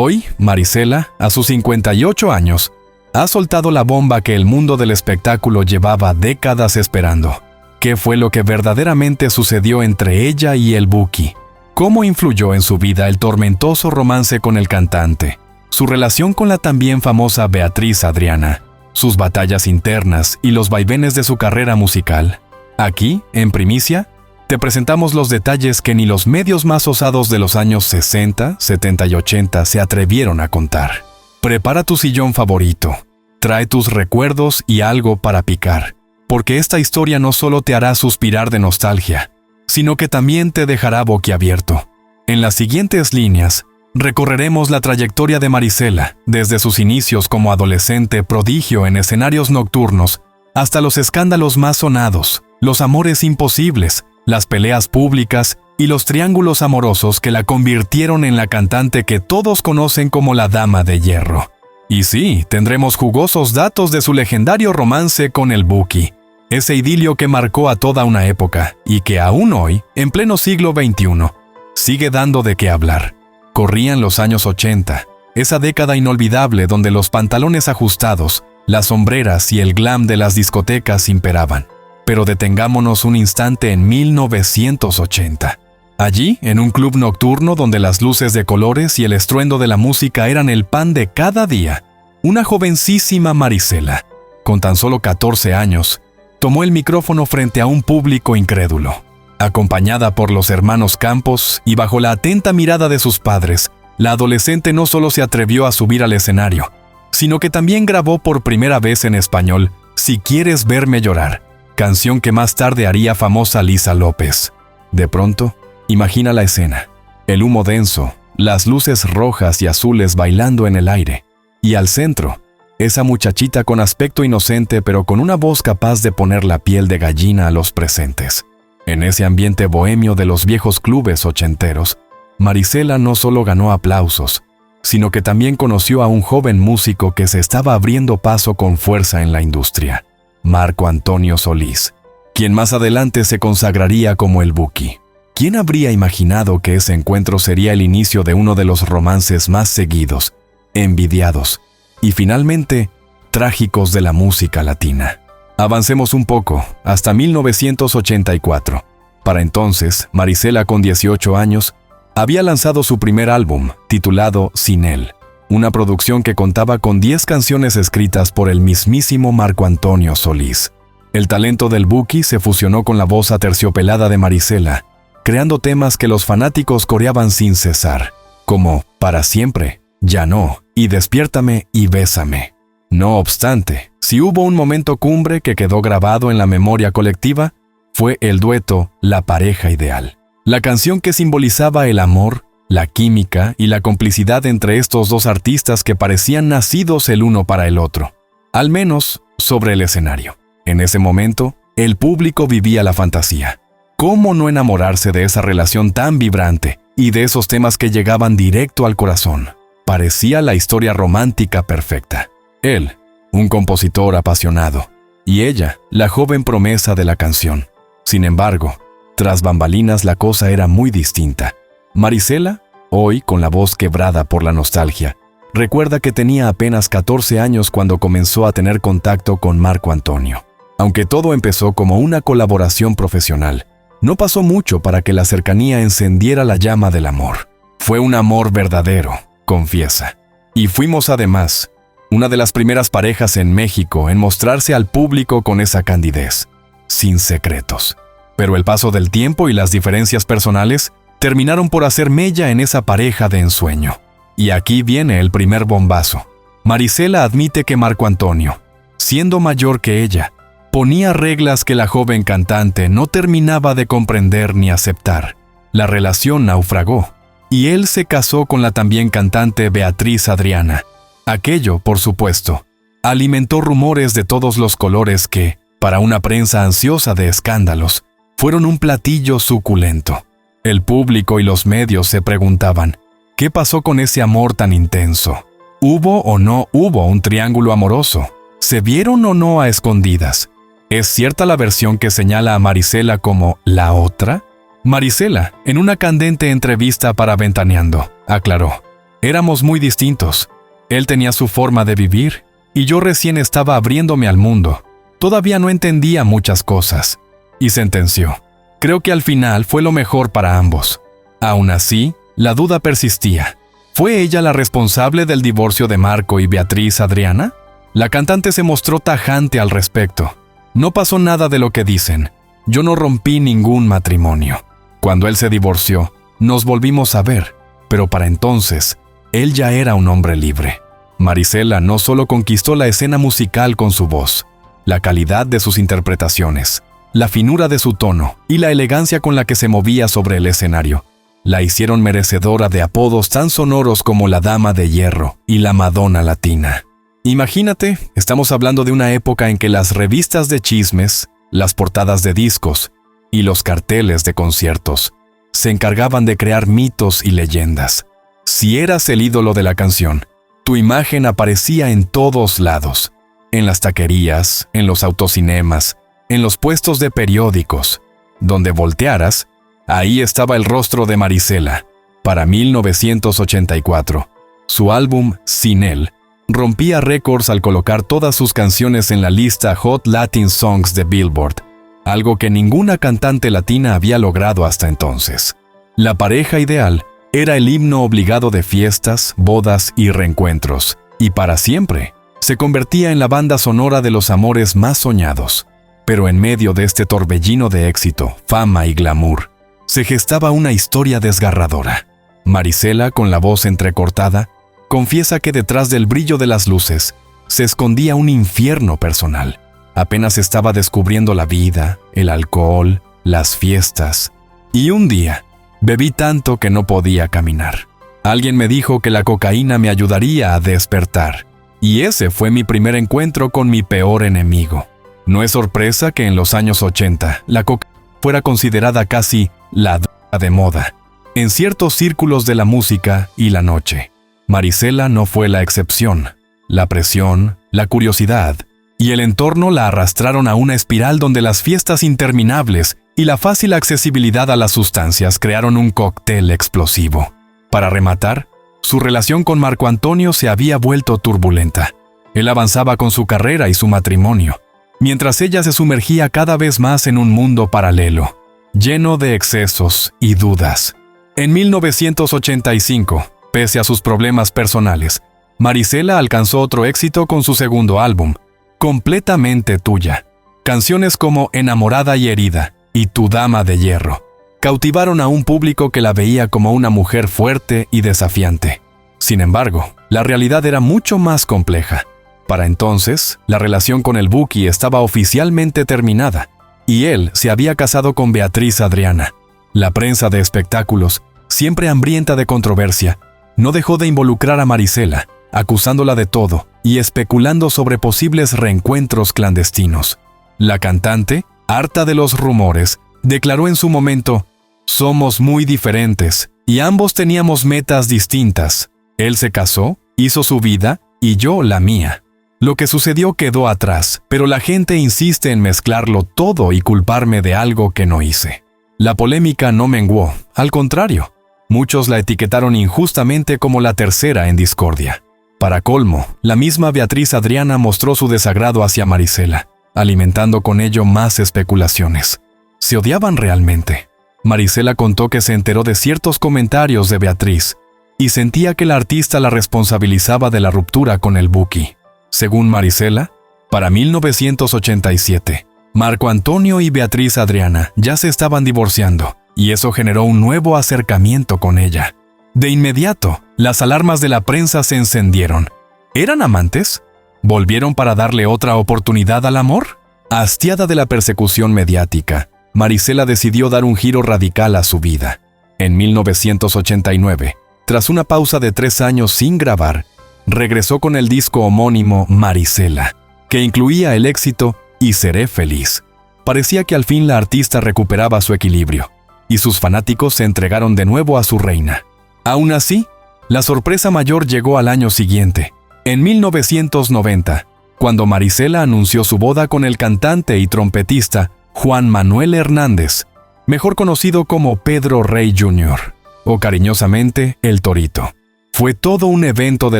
Hoy, Marisela, a sus 58 años, ha soltado la bomba que el mundo del espectáculo llevaba décadas esperando. ¿Qué fue lo que verdaderamente sucedió entre ella y el Buki? ¿Cómo influyó en su vida el tormentoso romance con el cantante? Su relación con la también famosa Beatriz Adriana, sus batallas internas y los vaivenes de su carrera musical. Aquí, en primicia, te presentamos los detalles que ni los medios más osados de los años 60, 70 y 80 se atrevieron a contar. Prepara tu sillón favorito, trae tus recuerdos y algo para picar, porque esta historia no solo te hará suspirar de nostalgia, sino que también te dejará boquiabierto. En las siguientes líneas, recorreremos la trayectoria de Marisela, desde sus inicios como adolescente prodigio en escenarios nocturnos, hasta los escándalos más sonados, los amores imposibles, las peleas públicas y los triángulos amorosos que la convirtieron en la cantante que todos conocen como la Dama de Hierro. Y sí, tendremos jugosos datos de su legendario romance con el Buki, ese idilio que marcó a toda una época y que aún hoy, en pleno siglo XXI, sigue dando de qué hablar. Corrían los años 80, esa década inolvidable donde los pantalones ajustados, las sombreras y el glam de las discotecas imperaban. Pero detengámonos un instante en 1980. Allí, en un club nocturno donde las luces de colores y el estruendo de la música eran el pan de cada día, una jovencísima Marisela, con tan solo 14 años, tomó el micrófono frente a un público incrédulo. Acompañada por los hermanos Campos y bajo la atenta mirada de sus padres, la adolescente no solo se atrevió a subir al escenario, sino que también grabó por primera vez en español Si quieres verme llorar, canción que más tarde haría famosa Lisa López. De pronto, imagina la escena, el humo denso, las luces rojas y azules bailando en el aire, y al centro, esa muchachita con aspecto inocente pero con una voz capaz de poner la piel de gallina a los presentes. En ese ambiente bohemio de los viejos clubes ochenteros, Marisela no solo ganó aplausos, sino que también conoció a un joven músico que se estaba abriendo paso con fuerza en la industria. Marco Antonio Solís, quien más adelante se consagraría como el Buki. ¿Quién habría imaginado que ese encuentro sería el inicio de uno de los romances más seguidos, envidiados y finalmente trágicos de la música latina? Avancemos un poco, hasta 1984. Para entonces, Marisela, con 18 años, había lanzado su primer álbum, titulado Sin él, una producción que contaba con 10 canciones escritas por el mismísimo Marco Antonio Solís. El talento del Buki se fusionó con la voz aterciopelada de Marisela, creando temas que los fanáticos coreaban sin cesar, como Para siempre, Ya no, y Despiértame y Bésame. No obstante, si hubo un momento cumbre que quedó grabado en la memoria colectiva, fue el dueto La pareja ideal. La canción que simbolizaba el amor, la química y la complicidad entre estos dos artistas que parecían nacidos el uno para el otro, al menos sobre el escenario. En ese momento, el público vivía la fantasía. ¿Cómo no enamorarse de esa relación tan vibrante y de esos temas que llegaban directo al corazón? Parecía la historia romántica perfecta. Él, un compositor apasionado, y ella, la joven promesa de la canción. Sin embargo, tras bambalinas la cosa era muy distinta. Marisela, hoy con la voz quebrada por la nostalgia, recuerda que tenía apenas 14 años cuando comenzó a tener contacto con Marco Antonio. Aunque todo empezó como una colaboración profesional, no pasó mucho para que la cercanía encendiera la llama del amor. Fue un amor verdadero, confiesa. Y fuimos además una de las primeras parejas en México en mostrarse al público con esa candidez, sin secretos. Pero el paso del tiempo y las diferencias personales terminaron por hacer mella en esa pareja de ensueño. Y aquí viene el primer bombazo. Marisela admite que Marco Antonio, siendo mayor que ella, ponía reglas que la joven cantante no terminaba de comprender ni aceptar. La relación naufragó, y él se casó con la también cantante Beatriz Adriana. Aquello, por supuesto, alimentó rumores de todos los colores que, para una prensa ansiosa de escándalos, fueron un platillo suculento. El público y los medios se preguntaban, ¿qué pasó con ese amor tan intenso? ¿Hubo o no hubo un triángulo amoroso? ¿Se vieron o no a escondidas? ¿Es cierta la versión que señala a Marisela como la otra? Marisela, en una candente entrevista para Ventaneando, aclaró: Éramos muy distintos. Él tenía su forma de vivir y yo recién estaba abriéndome al mundo. Todavía no entendía muchas cosas. Y sentenció: creo que al final fue lo mejor para ambos. Aún así, la duda persistía. ¿Fue ella la responsable del divorcio de Marco y Beatriz Adriana? La cantante se mostró tajante al respecto. No pasó nada de lo que dicen. Yo no rompí ningún matrimonio. Cuando él se divorció, nos volvimos a ver, pero para entonces, él ya era un hombre libre. Marisela no solo conquistó la escena musical con su voz, la calidad de sus interpretaciones, la finura de su tono y la elegancia con la que se movía sobre el escenario, la hicieron merecedora de apodos tan sonoros como la Dama de Hierro y la Madonna Latina. Imagínate, estamos hablando de una época en que las revistas de chismes, las portadas de discos y los carteles de conciertos se encargaban de crear mitos y leyendas. Si eras el ídolo de la canción, tu imagen aparecía en todos lados, en las taquerías, en los autocinemas, en los puestos de periódicos. Donde voltearas, ahí estaba el rostro de Marisela. Para 1984, su álbum Sin Él rompía récords al colocar todas sus canciones en la lista Hot Latin Songs de Billboard, algo que ninguna cantante latina había logrado hasta entonces. La pareja ideal era el himno obligado de fiestas, bodas y reencuentros, y para siempre se convertía en la banda sonora de los amores más soñados. Pero en medio de este torbellino de éxito, fama y glamour, se gestaba una historia desgarradora. Marisela, con la voz entrecortada, confiesa que detrás del brillo de las luces se escondía un infierno personal. Apenas estaba descubriendo la vida, el alcohol, las fiestas. Y un día, bebí tanto que no podía caminar. Alguien me dijo que la cocaína me ayudaría a despertar. Y ese fue mi primer encuentro con mi peor enemigo. No es sorpresa que en los años 80 la cocaína fuera considerada casi la droga de moda, en ciertos círculos de la música y la noche. Marisela no fue la excepción. La presión, la curiosidad y el entorno la arrastraron a una espiral donde las fiestas interminables y la fácil accesibilidad a las sustancias crearon un cóctel explosivo. Para rematar, su relación con Marco Antonio se había vuelto turbulenta. Él avanzaba con su carrera y su matrimonio, mientras ella se sumergía cada vez más en un mundo paralelo, lleno de excesos y dudas. En 1985, pese a sus problemas personales, Marisela alcanzó otro éxito con su segundo álbum, Completamente Tuya. Canciones como Enamorada y Herida y Tu Dama de Hierro cautivaron a un público que la veía como una mujer fuerte y desafiante. Sin embargo, la realidad era mucho más compleja. Para entonces, la relación con el Buki estaba oficialmente terminada, y él se había casado con Beatriz Adriana. La prensa de espectáculos, siempre hambrienta de controversia, no dejó de involucrar a Marisela, acusándola de todo y especulando sobre posibles reencuentros clandestinos. La cantante, harta de los rumores, declaró en su momento: «Somos muy diferentes y ambos teníamos metas distintas. Él se casó, hizo su vida y yo la mía. Lo que sucedió quedó atrás, pero la gente insiste en mezclarlo todo y culparme de algo que no hice». La polémica no menguó, al contrario. Muchos la etiquetaron injustamente como la tercera en discordia. Para colmo, la misma Beatriz Adriana mostró su desagrado hacia Marisela, alimentando con ello más especulaciones. ¿Se odiaban realmente? Marisela contó que se enteró de ciertos comentarios de Beatriz y sentía que la artista la responsabilizaba de la ruptura con el Buki. Según Marisela, para 1987, Marco Antonio y Beatriz Adriana ya se estaban divorciando, y eso generó un nuevo acercamiento con ella. De inmediato, las alarmas de la prensa se encendieron. ¿Eran amantes? ¿Volvieron para darle otra oportunidad al amor? Hastiada de la persecución mediática, Marisela decidió dar un giro radical a su vida. En 1989, tras una pausa de 3 años sin grabar, regresó con el disco homónimo Marisela, que incluía el éxito Y Seré Feliz. Parecía que al fin la artista recuperaba su equilibrio, y sus fanáticos se entregaron de nuevo a su reina. Aún así, la sorpresa mayor llegó al año siguiente, en 1990, cuando Marisela anunció su boda con el cantante y trompetista Juan Manuel Hernández, mejor conocido como Pedro Rey Jr., o cariñosamente El Torito. Fue todo un evento de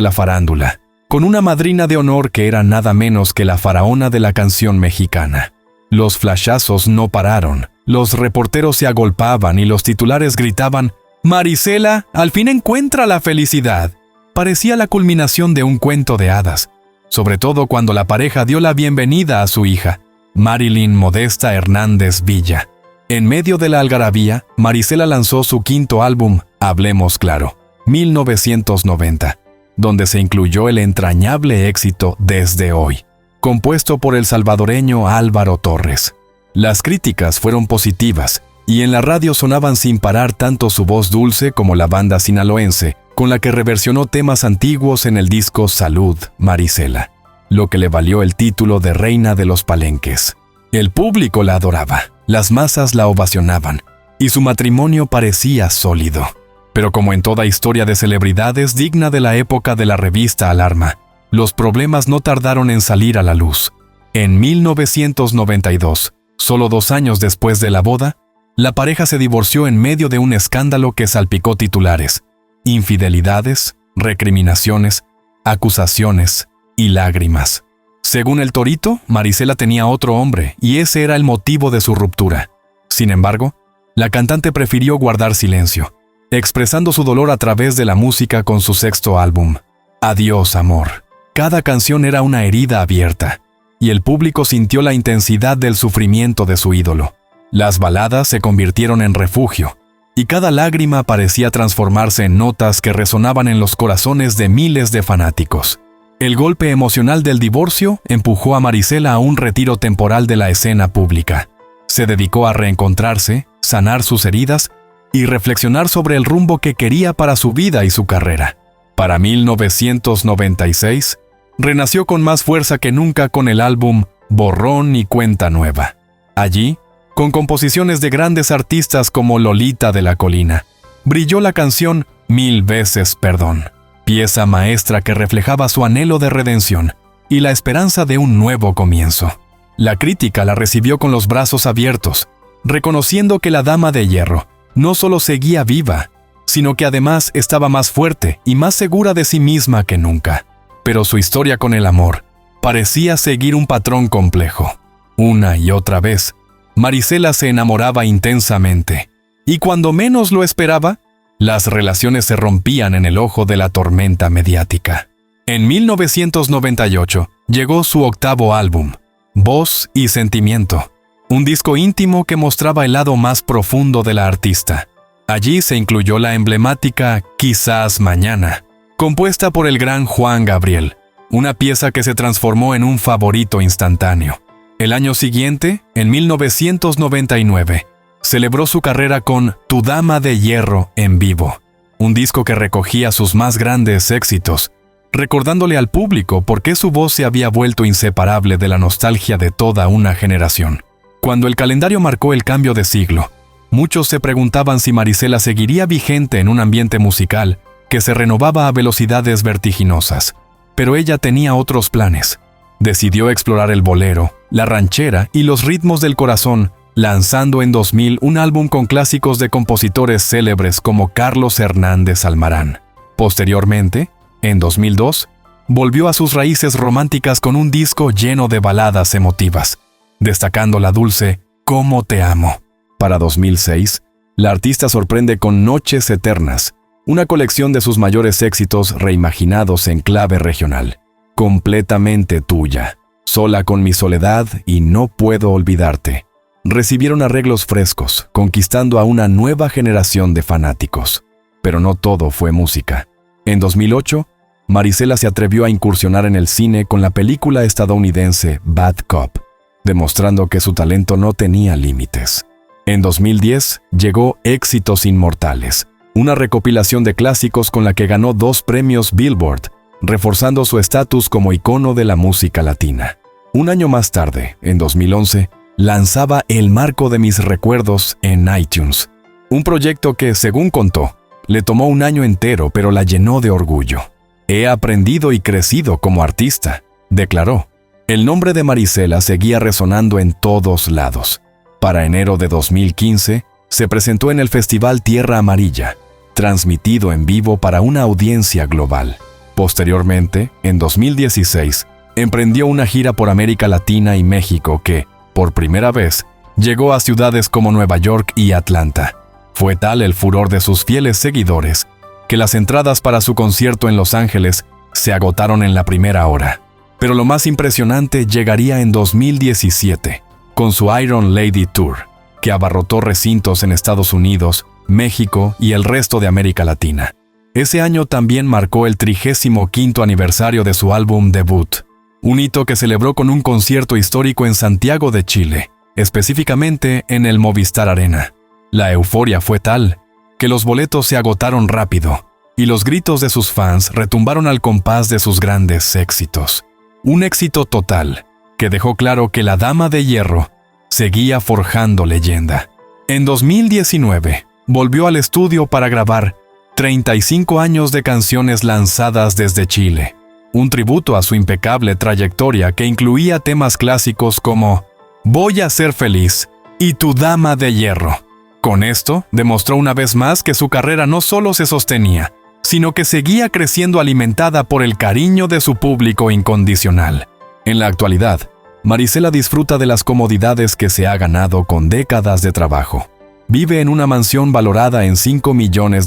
la farándula, con una madrina de honor que era nada menos que la faraona de la canción mexicana. Los flashazos no pararon, los reporteros se agolpaban y los titulares gritaban: «Marisela, al fin encuentra la felicidad». Parecía la culminación de un cuento de hadas, sobre todo cuando la pareja dio la bienvenida a su hija, Marilyn Modesta Hernández Villa. En medio de la algarabía, Marisela lanzó su quinto álbum, Hablemos Claro, 1990, donde se incluyó el entrañable éxito Desde Hoy, compuesto por el salvadoreño Álvaro Torres. Las críticas fueron positivas, y en la radio sonaban sin parar tanto su voz dulce como la banda sinaloense, con la que reversionó temas antiguos en el disco Salud, Marisela, lo que le valió el título de Reina de los Palenques. El público la adoraba, las masas la ovacionaban, y su matrimonio parecía sólido. Pero como en toda historia de celebridades digna de la época de la revista Alarma, los problemas no tardaron en salir a la luz. En 1992, solo 2 años después de la boda, la pareja se divorció en medio de un escándalo que salpicó titulares: infidelidades, recriminaciones, acusaciones y lágrimas. Según El Torito, Marisela tenía otro hombre y ese era el motivo de su ruptura. Sin embargo, la cantante prefirió guardar silencio, expresando su dolor a través de la música con su sexto álbum, Adiós, Amor. Cada canción era una herida abierta, y el público sintió la intensidad del sufrimiento de su ídolo. Las baladas se convirtieron en refugio, y cada lágrima parecía transformarse en notas que resonaban en los corazones de miles de fanáticos. El golpe emocional del divorcio empujó a Marisela a un retiro temporal de la escena pública. Se dedicó a reencontrarse, sanar sus heridas y reflexionar sobre el rumbo que quería para su vida y su carrera. Para 1996, renació con más fuerza que nunca con el álbum Borrón y Cuenta Nueva. Allí, con composiciones de grandes artistas como Lolita de la Colina, brilló la canción Mil veces Perdón, pieza maestra que reflejaba su anhelo de redención y la esperanza de un nuevo comienzo. La crítica la recibió con los brazos abiertos, reconociendo que la Dama de Hierro no solo seguía viva, sino que además estaba más fuerte y más segura de sí misma que nunca. Pero su historia con el amor parecía seguir un patrón complejo. Una y otra vez, Marisela se enamoraba intensamente, y cuando menos lo esperaba, las relaciones se rompían en el ojo de la tormenta mediática. En 1998 llegó su octavo álbum, Voz y Sentimiento, un disco íntimo que mostraba el lado más profundo de la artista. Allí se incluyó la emblemática Quizás Mañana, compuesta por el gran Juan Gabriel, una pieza que se transformó en un favorito instantáneo. El año siguiente, en 1999, celebró su carrera con Tu Dama de Hierro en vivo, un disco que recogía sus más grandes éxitos, recordándole al público por qué su voz se había vuelto inseparable de la nostalgia de toda una generación. Cuando el calendario marcó el cambio de siglo, muchos se preguntaban si Marisela seguiría vigente en un ambiente musical que se renovaba a velocidades vertiginosas. Pero ella tenía otros planes. Decidió explorar el bolero, la ranchera y los ritmos del corazón, lanzando en 2000 un álbum con clásicos de compositores célebres como Carlos Hernández Almarán. Posteriormente, en 2002, volvió a sus raíces románticas con un disco lleno de baladas emotivas, destacando la dulce Cómo te amo. Para 2006, la artista sorprende con Noches Eternas, una colección de sus mayores éxitos reimaginados en clave regional. Completamente tuya, Sola con mi soledad y No puedo olvidarte, recibieron arreglos frescos, conquistando a una nueva generación de fanáticos. Pero no todo fue música. En 2008, Marisela se atrevió a incursionar en el cine con la película estadounidense Bad Cop, demostrando que su talento no tenía límites. En 2010 llegó Éxitos Inmortales, una recopilación de clásicos con la que ganó 2 premios Billboard, reforzando su estatus como icono de la música latina. Un año más tarde, en 2011, lanzaba El Marco de mis Recuerdos en iTunes, un proyecto que, según contó, le tomó un año entero pero la llenó de orgullo. He aprendido y crecido como artista, declaró. El nombre de Marisela seguía resonando en todos lados. Para enero de 2015, se presentó en el Festival Tierra Amarilla, transmitido en vivo para una audiencia global. Posteriormente, en 2016, emprendió una gira por América Latina y México que, por primera vez, llegó a ciudades como Nueva York y Atlanta. Fue tal el furor de sus fieles seguidores que las entradas para su concierto en Los Ángeles se agotaron en la primera hora. Pero lo más impresionante llegaría en 2017, con su Iron Lady Tour, que abarrotó recintos en Estados Unidos, México y el resto de América Latina. Ese año también marcó el 35º aniversario de su álbum debut, un hito que celebró con un concierto histórico en Santiago de Chile, específicamente en el Movistar Arena. La euforia fue tal que los boletos se agotaron rápido y los gritos de sus fans retumbaron al compás de sus grandes éxitos. Un éxito total que dejó claro que la Dama de Hierro seguía forjando leyenda. En 2019, volvió al estudio para grabar 35 años de canciones lanzadas desde Chile, un tributo a su impecable trayectoria que incluía temas clásicos como Voy a ser feliz y Tu Dama de Hierro. Con esto, demostró una vez más que su carrera no solo se sostenía, sino que seguía creciendo alimentada por el cariño de su público incondicional. En la actualidad, Marisela disfruta de las comodidades que se ha ganado con décadas de trabajo. Vive en una mansión valorada en $5 millones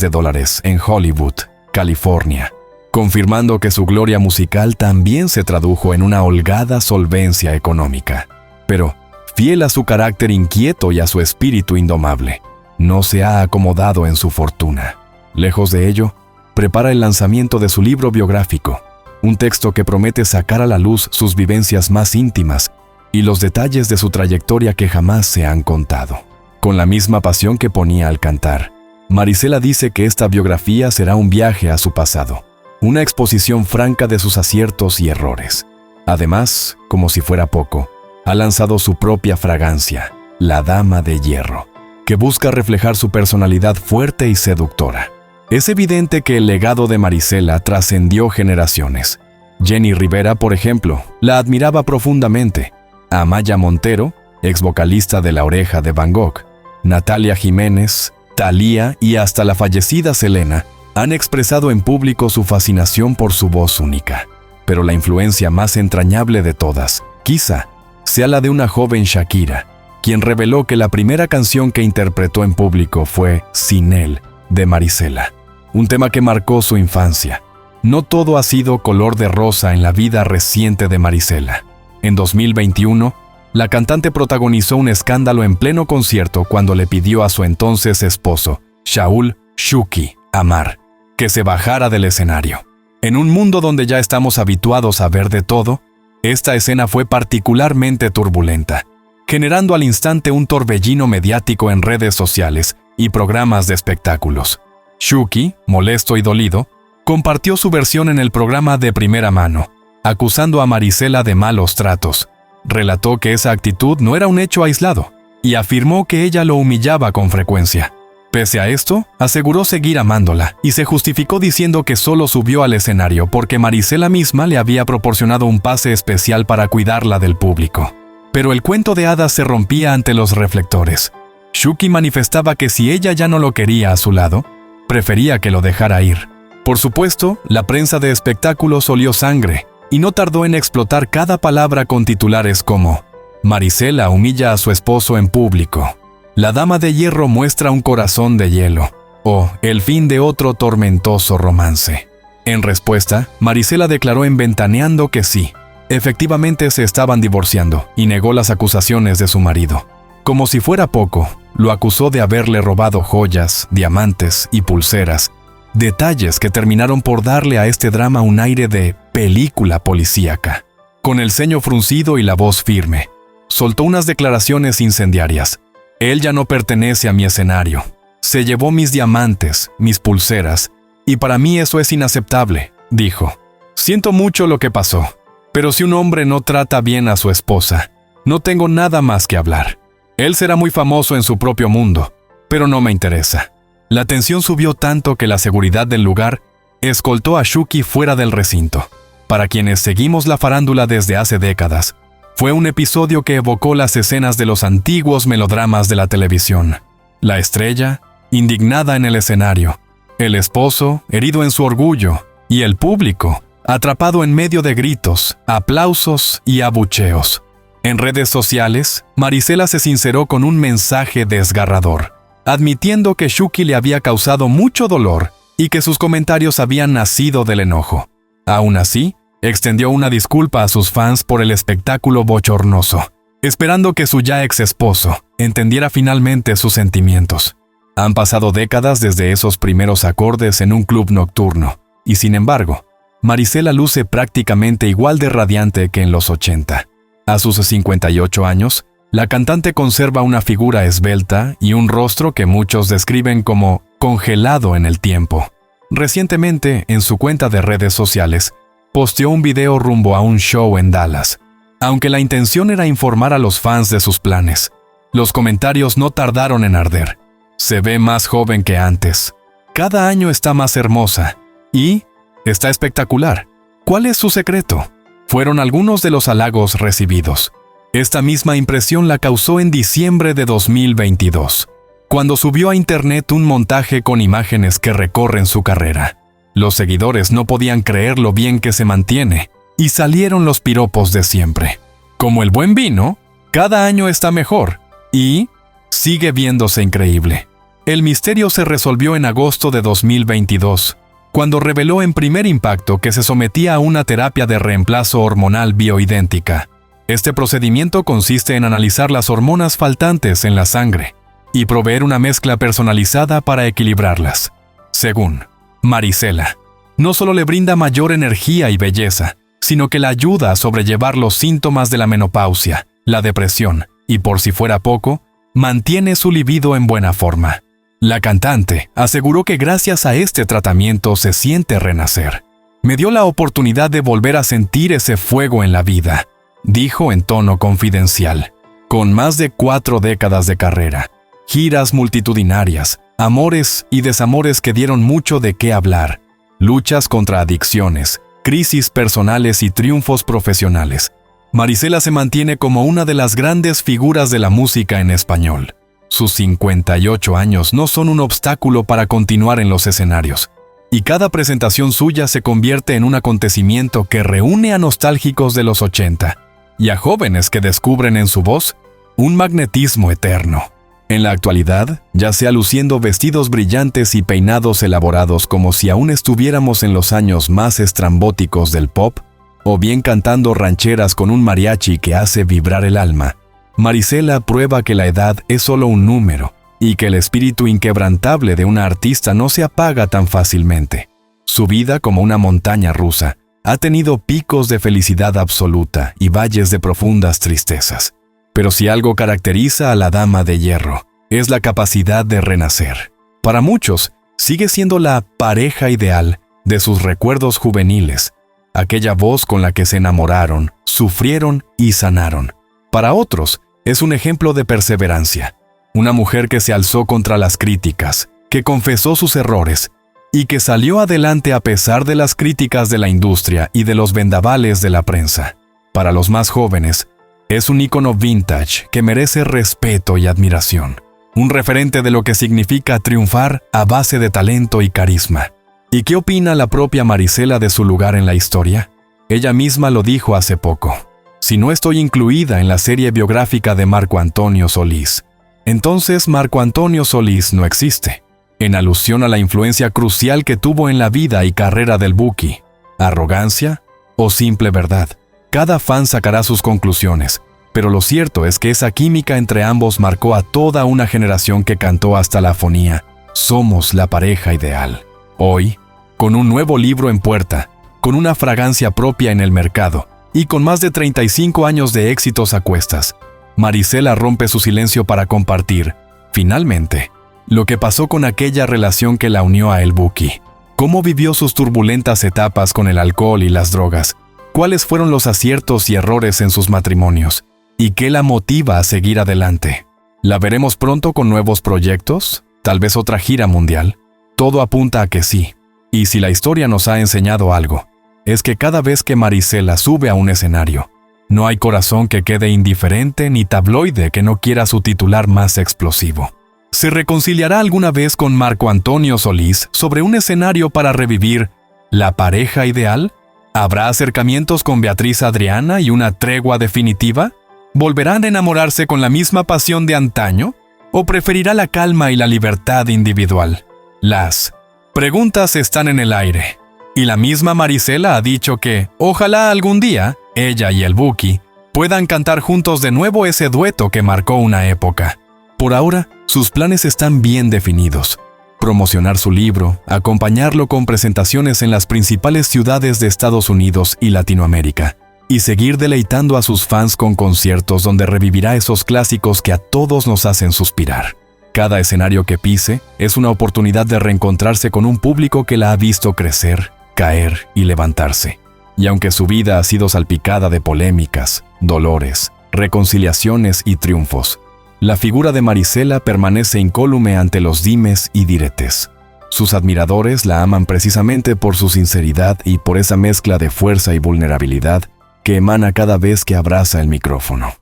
en Hollywood, California, confirmando que su gloria musical también se tradujo en una holgada solvencia económica. Pero, fiel a su carácter inquieto y a su espíritu indomable, no se ha acomodado en su fortuna. Lejos de ello, prepara el lanzamiento de su libro biográfico, un texto que promete sacar a la luz sus vivencias más íntimas y los detalles de su trayectoria que jamás se han contado. Con la misma pasión que ponía al cantar, Marisela dice que esta biografía será un viaje a su pasado, una exposición franca de sus aciertos y errores. Además, como si fuera poco, ha lanzado su propia fragancia, La Dama de Hierro, que busca reflejar su personalidad fuerte y seductora. Es evidente que el legado de Marisela trascendió generaciones. Jenny Rivera, por ejemplo, la admiraba profundamente. Amaya Montero, ex vocalista de La Oreja de Van Gogh, Natalia Jiménez, Thalía y hasta la fallecida Selena han expresado en público su fascinación por su voz única. Pero la influencia más entrañable de todas, quizá, sea la de una joven Shakira, quien reveló que la primera canción que interpretó en público fue Sin él, de Marisela, un tema que marcó su infancia. No todo ha sido color de rosa en la vida reciente de Marisela. En 2021, la cantante protagonizó un escándalo en pleno concierto cuando le pidió a su entonces esposo, Shaul Shuki Amar, que se bajara del escenario. En un mundo donde ya estamos habituados a ver de todo, esta escena fue particularmente turbulenta, generando al instante un torbellino mediático en redes sociales y programas de espectáculos. Shuki, molesto y dolido, compartió su versión en el programa de primera mano, acusando a Marisela de malos tratos. Relató que esa actitud no era un hecho aislado y afirmó que ella lo humillaba con frecuencia. Pese a esto, aseguró seguir amándola y se justificó diciendo que solo subió al escenario porque Marisela misma le había proporcionado un pase especial para cuidarla del público. Pero el cuento de hadas se rompía ante los reflectores. Shuki manifestaba que si ella ya no lo quería a su lado, prefería que lo dejara ir. Por supuesto, la prensa de espectáculos olió sangre y no tardó en explotar cada palabra con titulares como Marisela humilla a su esposo en público, La Dama de Hierro muestra un corazón de hielo, o el fin de otro tormentoso romance. En respuesta, Marisela declaró en Ventaneando que sí, efectivamente se estaban divorciando y negó las acusaciones de su marido. Como si fuera poco, lo acusó de haberle robado joyas, diamantes y pulseras, detalles que terminaron por darle a este drama un aire de película policíaca. Con el ceño fruncido y la voz firme, soltó unas declaraciones incendiarias. Él ya no pertenece a mi escenario. Se llevó mis diamantes, mis pulseras, y para mí eso es inaceptable, dijo. Siento mucho lo que pasó, pero si un hombre no trata bien a su esposa, no tengo nada más que hablar. Él será muy famoso en su propio mundo, pero no me interesa. La tensión subió tanto que la seguridad del lugar escoltó a Shuki fuera del recinto. Para quienes seguimos la farándula desde hace décadas, fue un episodio que evocó las escenas de los antiguos melodramas de la televisión. La estrella, indignada en el escenario, el esposo, herido en su orgullo, y el público, atrapado en medio de gritos, aplausos y abucheos. En redes sociales, Marisela se sinceró con un mensaje desgarrador, admitiendo que Shuki le había causado mucho dolor y que sus comentarios habían nacido del enojo. Aún así, extendió una disculpa a sus fans por el espectáculo bochornoso, esperando que su ya ex esposo entendiera finalmente sus sentimientos. Han pasado décadas desde esos primeros acordes en un club nocturno, y sin embargo, Marisela luce prácticamente igual de radiante que en los 80. A sus 58 años, la cantante conserva una figura esbelta y un rostro que muchos describen como congelado en el tiempo. Recientemente, en su cuenta de redes sociales, posteó un video rumbo a un show en Dallas. Aunque la intención era informar a los fans de sus planes, los comentarios no tardaron en arder. Se ve más joven que antes. Cada año está más hermosa. Y está espectacular. ¿Cuál es su secreto? Fueron algunos de los halagos recibidos. Esta misma impresión la causó en diciembre de 2022, cuando subió a internet un montaje con imágenes que recorren su carrera. Los seguidores no podían creer lo bien que se mantiene, y salieron los piropos de siempre. Como el buen vino, cada año está mejor, y sigue viéndose increíble. El misterio se resolvió en agosto de 2022, cuando reveló en primer impacto que se sometía a una terapia de reemplazo hormonal bioidéntica. Este procedimiento consiste en analizar las hormonas faltantes en la sangre y proveer una mezcla personalizada para equilibrarlas. Según Marisela, no solo le brinda mayor energía y belleza, sino que la ayuda a sobrellevar los síntomas de la menopausia, la depresión y, por si fuera poco, mantiene su libido en buena forma. La cantante aseguró que gracias a este tratamiento se siente renacer. Me dio la oportunidad de volver a sentir ese fuego en la vida, dijo en tono confidencial. Con más de 4 décadas de carrera, giras multitudinarias, amores y desamores que dieron mucho de qué hablar, luchas contra adicciones, crisis personales y triunfos profesionales, Marisela se mantiene como una de las grandes figuras de la música en español. Sus 58 años no son un obstáculo para continuar en los escenarios, y cada presentación suya se convierte en un acontecimiento que reúne a nostálgicos de los 80 y a jóvenes que descubren en su voz un magnetismo eterno. En la actualidad, ya sea luciendo vestidos brillantes y peinados elaborados como si aún estuviéramos en los años más estrambóticos del pop, o bien cantando rancheras con un mariachi que hace vibrar el alma, Marisela prueba que la edad es solo un número y que el espíritu inquebrantable de una artista no se apaga tan fácilmente. Su vida, como una montaña rusa, ha tenido picos de felicidad absoluta y valles de profundas tristezas. Pero si algo caracteriza a la Dama de Hierro, es la capacidad de renacer. Para muchos, sigue siendo la pareja ideal de sus recuerdos juveniles, aquella voz con la que se enamoraron, sufrieron y sanaron. Para otros, es un ejemplo de perseverancia, una mujer que se alzó contra las críticas, que confesó sus errores y que salió adelante a pesar de las críticas de la industria y de los vendavales de la prensa. Para los más jóvenes, es un ícono vintage que merece respeto y admiración, un referente de lo que significa triunfar a base de talento y carisma. ¿Y qué opina la propia Marisela de su lugar en la historia? Ella misma lo dijo hace poco. Si no estoy incluida en la serie biográfica de Marco Antonio Solís, entonces Marco Antonio Solís no existe, en alusión a la influencia crucial que tuvo en la vida y carrera del Buki. ¿Arrogancia o simple verdad? Cada fan sacará sus conclusiones, pero lo cierto es que esa química entre ambos marcó a toda una generación que cantó hasta la afonía: somos la pareja ideal. Hoy, con un nuevo libro en puerta, con una fragancia propia en el mercado, y con más de 35 años de éxitos a cuestas, Marisela rompe su silencio para compartir, finalmente, lo que pasó con aquella relación que la unió a El Buki. Cómo vivió sus turbulentas etapas con el alcohol y las drogas, cuáles fueron los aciertos y errores en sus matrimonios, y qué la motiva a seguir adelante. ¿La veremos pronto con nuevos proyectos? ¿Tal vez otra gira mundial? Todo apunta a que sí. Y si la historia nos ha enseñado algo, es que cada vez que Marisela sube a un escenario, no hay corazón que quede indiferente ni tabloide que no quiera su titular más explosivo. ¿Se reconciliará alguna vez con Marco Antonio Solís sobre un escenario para revivir La pareja ideal? ¿Habrá acercamientos con Beatriz Adriana y una tregua definitiva? ¿Volverán a enamorarse con la misma pasión de antaño? ¿O preferirá la calma y la libertad individual? Las preguntas están en el aire. Y la misma Marisela ha dicho que, ojalá algún día, ella y el Buki puedan cantar juntos de nuevo ese dueto que marcó una época. Por ahora, sus planes están bien definidos. Promocionar su libro, acompañarlo con presentaciones en las principales ciudades de Estados Unidos y Latinoamérica, y seguir deleitando a sus fans con conciertos donde revivirá esos clásicos que a todos nos hacen suspirar. Cada escenario que pise es una oportunidad de reencontrarse con un público que la ha visto crecer, caer y levantarse. Y aunque su vida ha sido salpicada de polémicas, dolores, reconciliaciones y triunfos, la figura de Marisela permanece incólume ante los dimes y diretes. Sus admiradores la aman precisamente por su sinceridad y por esa mezcla de fuerza y vulnerabilidad que emana cada vez que abraza el micrófono.